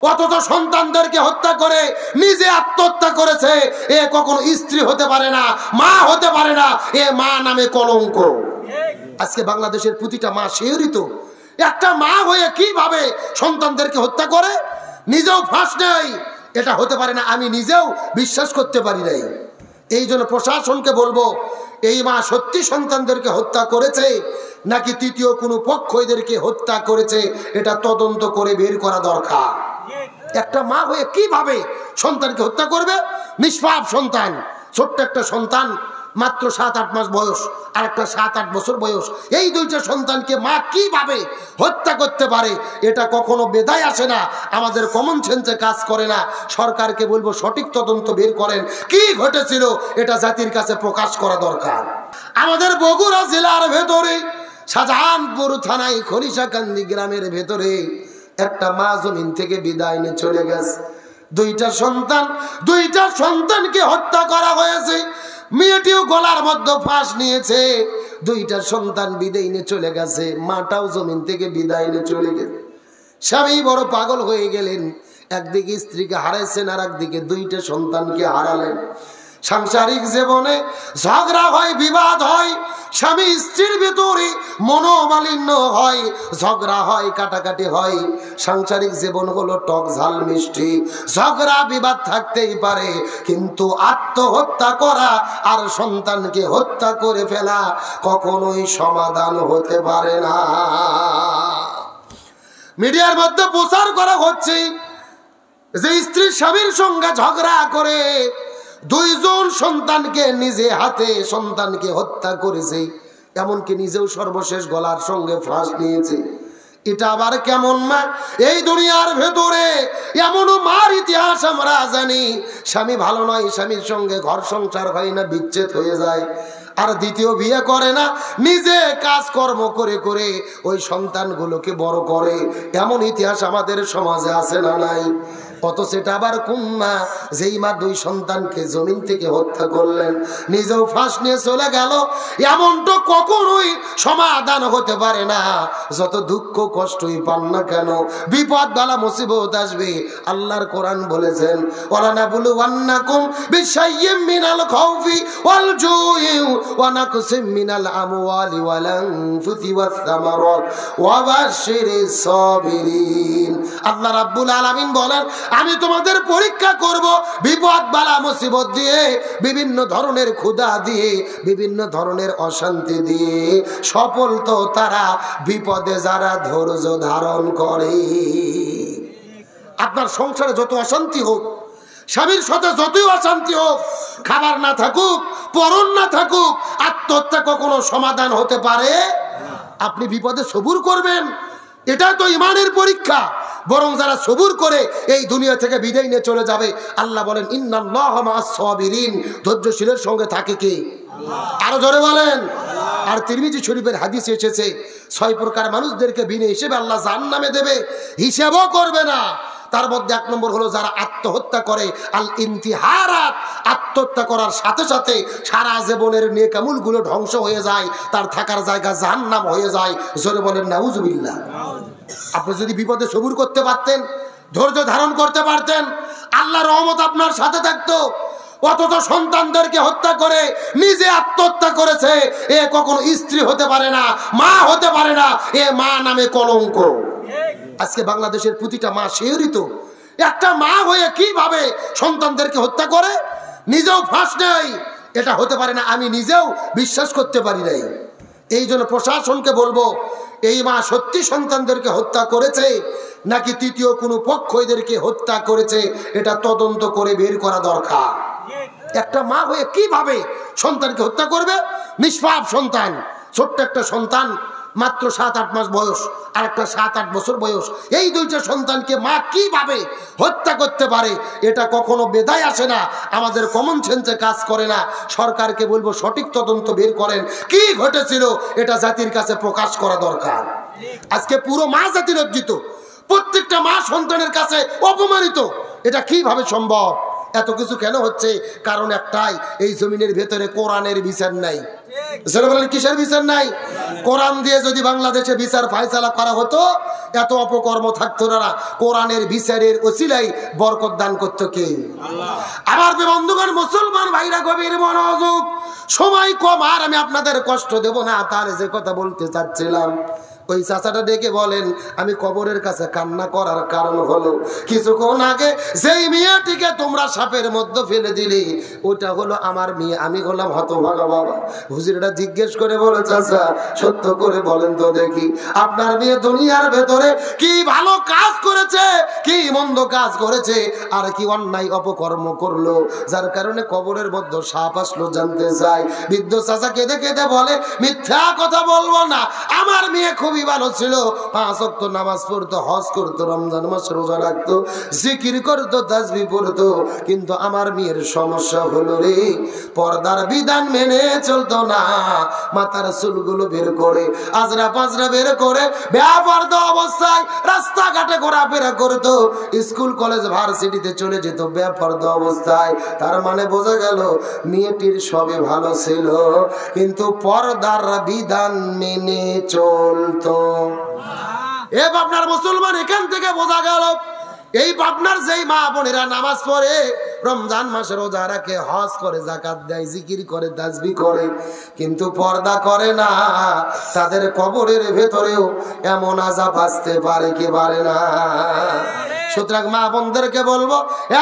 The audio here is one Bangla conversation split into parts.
অথচ সন্তানদেরকে হত্যা করে নিজে আত্মহত্যা করেছে। এ কখনো স্ত্রী হতে পারে না, মা হতে পারে না, এ মা নামে কলঙ্ক। আজকে বাংলাদেশের প্রতিটা মা শিহরিত। একটা মা হয়ে কিভাবে সন্তানদেরকে হত্যা করে, নিজেও ফাঁস নেয়, এটা হতে পারে না, আমি নিজেও বিশ্বাস করতে পারি নাই। এই জন্য প্রশাসনকে বলবো, এই মা সত্যি সন্তানদেরকে হত্যা করেছে নাকি তৃতীয় কোনো পক্ষ এদেরকে হত্যা করেছে, এটা তদন্ত করে বের করা দরকার। একটা মা হয়ে কিভাবে সন্তানকে হত্যা করবে? নিষ্পাপ সন্তান, ছোট্ট একটা সন্তান, মাত্র 7-8 মাস বয়স, আর একটা 7-8 বছর বয়স, এই দুইটা সন্তানকে মা কিভাবে হত্যা করতে পারে? এটা কখনো বেদায় আসে না, আমাদের কমন সেন্সে কাজ করে না। সরকারকে বলবো সঠিক তদন্ত বের করেন, কি ঘটেছিল এটা জাতির কাছে প্রকাশ করা দরকার। আমাদের বগুড়া জেলার ভেতরে শাহজাহানপুর থানায় খলিশাকান্দি গ্রামের ভেতরে একটা মা জমিন থেকে বিদায় নিয়ে চলে গেছে। দুইটা সন্তানকে হত্যা করা হয়েছে। মেয়েটিও গলার মধ্যে ফাঁস নিয়েছে। দুইটা সন্তান বিদায় নিয়ে চলে গেছে, মাটাও জমিন থেকে বিদায় নিয়ে চলে গেছে। স্বামী বড় পাগল হয়ে গেলেন, একদিকে স্ত্রীকে হারাইছেন আর একদিকে দুইটা সন্তানকে হারালেন। সাংসারিক জীবনে ঝগড়া হয়, বিবাদ হয়, স্বামী স্ত্রীর ভিতরে মনোমালিন্য হয়, ঝগড়া হয়, কাটাকাটি হয়। সাংসারিক জীবন হলো টক ঝাল মিষ্টি, ঝগড়া বিবাদ থাকতেই পারে, কিন্তু আত্মহত্যা করা আর সন্তানকে হত্যা করে ফেলা কখনোই সমাধান হতে পারে না। মিডিয়ার মধ্যে প্রচার করা হচ্ছে যে স্ত্রী স্বামীর সঙ্গে ঝগড়া করে দুইজন সন্তানকে নিজে হাতে সন্তানকে হত্যা করেছে, এমনকি নিজেও সর্বশেষ গলার সঙ্গে ফাঁস নিয়েছে। এটা আবার কেমন মা? এই দুনিয়ার ভেতরে এমনও মার ইতিহাস আমরা জানি, স্বামী ভালো নয়, স্বামীর সঙ্গে ঘর সংসার হয় না, বিচ্ছেদ হয়ে যায়, আর দ্বিতীয় বিয়ে করে না, নিজে কাজকর্ম করে করে ওই সন্তানগুলোকে বড় করে। এমন ইতিহাস আমাদের সমাজে আছে না নাই? কত সেটা আবার কোন মা, যেই মা দুই সন্তানকে জমিন থেকে হত্যা করলেন, নিজেও ফাঁস নিয়ে চলে গেল। এমনটা কখনোই সমাধান হতে পারে না, যত দুঃখ কষ্টই পান না কেন, বিপদ বালা মুসিবত আসবে। আল্লাহর কোরআন বলেছেন, ওয়ালানাবুলুওয়ান্নাকুম বিশাইয়্যিম মিনাল খাউফি ওয়াল জুই ওয়া নাকসিম মিনাল আমওয়ালি ওয়াল আনফুসি ওয়াস সামারাত ওয়া বাশশিরিস সাবিরিন। আল্লাহ রাব্বুল আলামিন বলেন, আমি তোমাদের পরীক্ষা করব বিপদ বালা মুসিবত দিয়ে, বিভিন্ন ধরনের ক্ষুধা দিয়ে, বিভিন্ন ধরনের অশান্তি দিয়ে। সফল তো তারা বিপদে যারা ধৈর্য ধারণ করে। আপনার সংসারে যত অশান্তি হোক, স্বামীর সাথে যতই অশান্তি হোক, খাবার না থাকুক, পরন না থাকুক, আত্মহত্যা কখনো সমাধান হতে পারে? আপনি বিপদে সবুর করবেন, এটা তো ইমানের পরীক্ষা। বরং যারা সবুর করে এই দুনিয়া থেকে বিদায় নিয়ে চলে যাবে, আল্লাহ বলেন ইন্নাল্লাহা মাআস সাবিরিন, ধৈর্যশীলের সঙ্গে থাকে কে? আরো জোরে বলেন। আর তিরমিজি শরীফের হাদিসে এসেছে, 6 প্রকার মানুষদেরকে বিনা হিসেবে আল্লাহ জাহান্নামে দেবে, হিসাবও করবে না। তার মধ্যে 1 নম্বর হলো যারা আত্মহত্যা করে, আল ইন্তিহারাত, আত্মহত্যা করার সাথে সাথে সারা জীবনের নেক আমলগুলো ধ্বংস হয়ে যায়, তার থাকার জায়গা জাহান্নাম হয়ে যায়। জোরে বলেন নাউজুবিল্লাহ। আপনি যদি বিপদে সবুর করতে পারতেন, ধৈর্য ধারণ করতে পারতেন, আল্লাহর রহমত আপনার সাথে থাকতো। অথচ সন্তানদেরকে হত্যা করে নিজে আত্মহত্যা করেছে, এ কখনো স্ত্রী হতে পারে না, মা হতে পারে না, এ মা নামে কলঙ্ক। আজকে বাংলাদেশের প্রতিটা মা শিহরিত। একটা মা হয়ে কিভাবে সন্তানদেরকে হত্যা করে, নিজেও ফাঁস নেয়, এটা হতে পারে না, আমি নিজেও বিশ্বাস করতে পারি নাই। এই জন্য প্রশাসনকে বলবো, এই মা সত্যি সন্তানদেরকে হত্যা করেছে নাকি তৃতীয় কোনো পক্ষ এদেরকে হত্যা করেছে, এটা তদন্ত করে বের করা দরকার। একটা মা হয়ে কিভাবে সন্তানকে হত্যা করবে? নিষ্পাপ সন্তান, ছোট্ট একটা সন্তান, মাত্র 7-8 মাস বয়স, আর একটা 7-8 বছর বয়স, এই দুইটা সন্তানকে মা কিভাবে হত্যা করতে পারে? এটা কখনো বেদায় আসে না, আমাদের কমন সেন্সে কাজ করে না। সরকারকে বলবো সঠিক তদন্ত বের করেন, কি ঘটেছিল এটা জাতির কাছে প্রকাশ করা দরকার। আজকে পুরো মা জাতি লজ্জিত, প্রত্যেকটা মা সন্তানের কাছে অপমানিত। এটা কিভাবে সম্ভব? এত কিছু কেন হচ্ছে? কারণ একটাই, এই জমিনের ভেতরে কোরআনের বিচার নাই। বলেন কিসের বিচার নাই? কোরআন দিয়ে যদি বাংলাদেশে বিচার ফায়সালা করা হতো, এত অপকর্ম থাকতো না। কোরআনের বিচারের ওসিলাই বরকত দান করতো কে? আমার বন্ধুগণ, মুসলমান ভাইরা, গভীর মনোযোগ, সময় কম, আর আমি আপনাদের কষ্ট দেব না। তার যে কথা বলতে চাচ্ছিলাম, ওই চাচাটা ডেকে বলেন, আমি কবরের কাছে কান্না করার কারণ হলো, কিছুক্ষণ আগে যেই মেয়েটিকে তোমরা সাপের মধ্যে ফেলে দিলি, ওটা হলো আমার মেয়ে। আমি হলাম হতভাগা বাবা। হুজুরটা জিজ্ঞেস করে বলে, চাচা সত্য করে বলেন তো দেখি, আপনার মেয়ে দুনিয়ার ভেতরে কি ভালো কাজ করেছে, কি মন্দ কাজ করেছে, আর কি অন্যায় অপকর্ম করলো যার কারণে কবরের মধ্যে সাপ আসলো, জানতে চাই। বৃদ্ধ চাচা কেঁদে কেঁদে বলে, মিথ্যা কথা বলবো না, আমার মেয়ে খুবই ভালো ছিল, 5 ওয়াক্ত নামাজ পড়তো, হজ করতো, রমজান মাসে রোজা রাখতো, জিকির করতো, তাসবিহ পড়তো, কিন্তু আমার মেয়ের সমস্যা হলো রে, পর্দার বিধান মেনে চলতো না। মাথার চুলগুলো বের করে, আজরা পাজরা বের করে, বেপরদা অবস্থায় রাস্তাঘাটে ঘোরাফেরা করতো, স্কুল কলেজ ভার্সিটিতে চলে যেত বেপরদা অবস্থায়। তার মানে বোঝা গেল মেয়েটির সবই ভালো ছিল, কিন্তু পর্দার বিধান মেনে চলতো। এ পাবনার মুসলমান, এখান থেকে বোঝা গেল এই পাবনার যেই মা বোনেরা নামাজ পড়ে, রমজান মাসে রোজা রাখে, হজ করে, যাকাত দেয়, জিকির করে, তাসবিহ করে, কিন্তু পর্দা করে না, তাদের কবরের ভেতরেও এমন আযাব আসতে পারে কি পারে না? সুতরাং মা বোনদেরকে বলবো,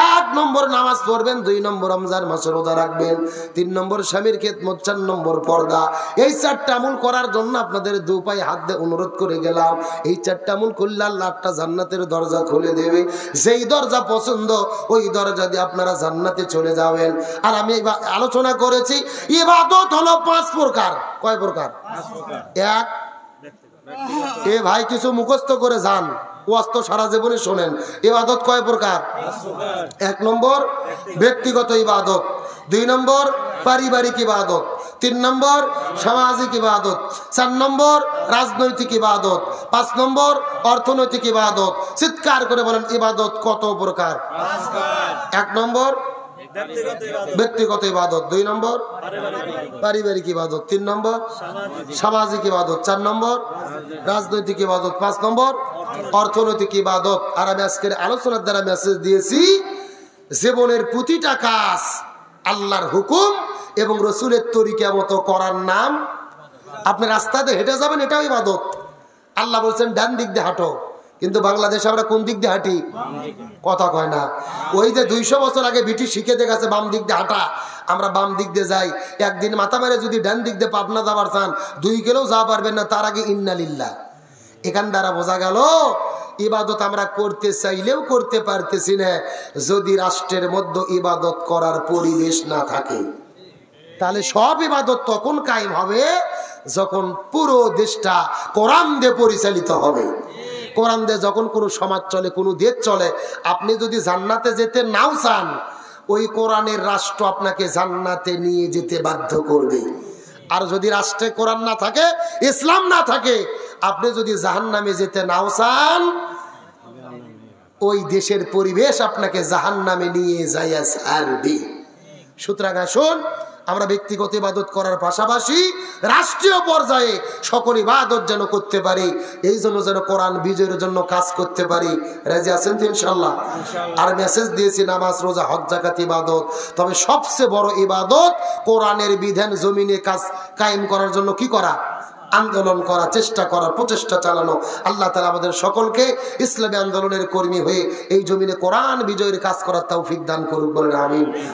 1 নম্বর নামাজ পড়বেন, 2 নম্বর রমজান মাসে রোজা রাখবেন, 3 নম্বর স্বামীর খেদমত, 4 নম্বর পর্দা। এই 4টা আমল করার জন্য আপনাদের 2 পায়ে হাত দিয়ে অনুরোধ করে গেলাম। এই 4টা আমল করলে আল্লাহ 8টা জান্নাতের দরজা খুলে দেবে। যেই দরজা পছন্দ, ওই দরজা দিয়ে আপনারা জান্নাতে চলে যাবেন। আর আমি আলোচনা করেছি, ইবাদত হলো 5 প্রকার। কয় প্রকার? 1, এ ভাই কিছু মুখস্থ করে যান, ওয়াস্ত সারা জীবনে শোনেন। ইবাদত কয় প্রকার? 1 নম্বর ব্যক্তিগত ইবাদত, 2 নম্বর পারিবারিক ইবাদত, 3 নম্বর সামাজিক ইবাদত, 4 নম্বর রাজনৈতিক ইবাদত, 5 নম্বর অর্থনৈতিক ইবাদত। চিৎকার করে বলেন, ইবাদত কত প্রকার? 1 নম্বর ব্যক্তিগত ইবাদত, 2 নম্বর পারিবারিক ইবাদত, 3 নম্বর সামাজিক ইবাদত, 4 নম্বর রাজনৈতিক ইবাদত, 5 নম্বর অর্থনৈতিক ইবাদত। আর আমি আজকের আলোচনার দ্বারা মেসেজ দিয়েছি, জীবনের প্রতিটা কাজ আল্লাহর হুকুম এবং রসুলের তরিকা মতো করার নাম। আপনি রাস্তাতে হেঁটে যাবেন, এটাও ইবাদত। আল্লাহ বলছেন ডান দিক দিয়ে হাঁটো, কিন্তু বাংলাদেশে আমরা কোন দিক দিয়ে হাঁটি? কথা কয় না। ওই যে 200 বছর আগে ব্রিটিশ শিখে গেছে বাম দিক দিয়ে হাঁটা, আমরা বাম দিক দিয়ে যাই। একদিন মাথা মেরে যদি ডান দিক দিয়ে পাবনা যাবার চান, 2 কিলোও যাওয়া পারবেন না, তার আগে ইন্নালিল্লাহ। এখান দ্বারা বোঝা গেল ইবাদত আমরা করতে চাইলেও করতে পারতেছি না, যদি রাষ্ট্রের মধ্যে ইবাদত করার পরিবেশ না থাকে। তাহলে সব ইবাদত তখন কায়েম হবে যখন পুরো দেশটা কোরআন দিয়ে পরিচালিত হবে। কোরআন দিয়ে যখন কোনো সমাজ চলে, কোনো দেশ চলে, আপনি যদি জান্নাতে যেতে নাও চান, ওই কোরআনের রাষ্ট্র আপনাকে জান্নাতে নিয়ে যেতে বাধ্য করবে। আর যদি রাষ্ট্রে কোরআন না থাকে, ইসলাম না থাকে, আপনি যদি জাহান্নামে যেতে নাও চান, ওই দেশের পরিবেশ আপনাকে জাহান্নামে নিয়ে যাইয়া ছাড়বে। সুতরাং আসুন আমরা ব্যক্তিগত ইবাদত করার পাশাপাশি রাষ্ট্রীয় পর্যায়ে সকল ইবাদত যেন করতে পারি, এই জন্য যেন কোরআন বিজয়ের জন্য কাজ করতে পারি। রাজি আছেন তো ইনশাআল্লাহ? আর মেসেজ দিয়েছি, নামাজ, রোজা, হজ, যাকাত ইবাদত, তবে সবচেয়ে বড় ইবাদত কোরআনের বিধান জমিনে কাজ কায়েম করার জন্য কি করা? আন্দোলন করা, চেষ্টা করা, প্রচেষ্টা চালানো। আল্লাহ তাআলা আমাদের সকলকে ইসলামী আন্দোলনের কর্মী হয়ে এই জমিনে কোরআন বিজয়ের কাজ করার তৌফিক দান করুক, বলেন আমিন।